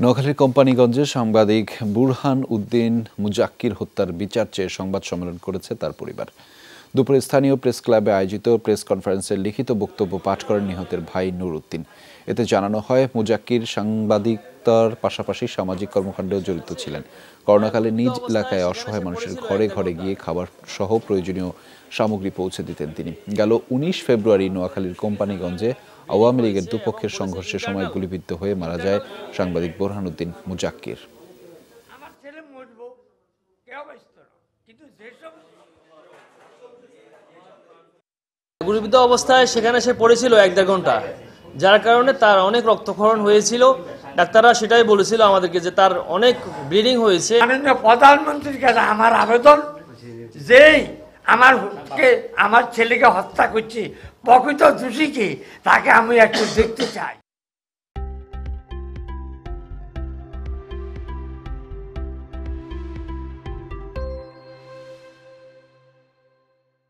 নোয়াখালীর কোম্পানীগঞ্জে সাংবাদিক বুরহান উদ্দিন মুজাক্কির হত্যার বিচার চেয়ে সংবাদ সম্মেলন করেছে তার পরিবার। দুপুরে স্থানীয় প্রেস ক্লাবে আয়োজিত প্রেস কনফারেন্সে লিখিত বক্তব্য পাঠ করেন নিহতের ভাই নূর উদ্দিন। এতে জানানো হয়, মুজাক্কির সাংবাদিকতার পাশাপাশি সামাজিক কর্মকাণ্ডেও জড়িত ছিলেন। করোনাকালে নিজ এলাকায় অসহায় মানুষের ঘরে ঘরে গিয়ে খাবার সহ প্রয়োজনীয় সামগ্রী পৌঁছে দিতেন তিনি। গেল ১৯ ফেব্রুয়ারি নোয়াখালীর কোম্পানীগঞ্জে আওয়ামী লীগের দুপক্ষের সংঘর্ষের সময় গুলিবিদ্ধ হয়ে মারা যায় সাংবাদিক বুরহান উদ্দিন মুজাক্কির। গুলিবিদ্ধ অবস্থায় সেখানে সে পড়েছিল ১-১.৫ ঘন্টা, যার কারণে তার অনেক রক্তক্ষরণ হয়েছিল। ডাক্তাররা সেটাই বলেছিল আমাদেরকে যে তার অনেক ব্লিডিং হয়েছে। মাননীয় প্রধানমন্ত্রীর কাছে আমার আবেদন, যেই আমার ছেলেকে হত্যা করছে প্রকৃত দোষী কি, তাকে আমি একটু দেখতে চাই।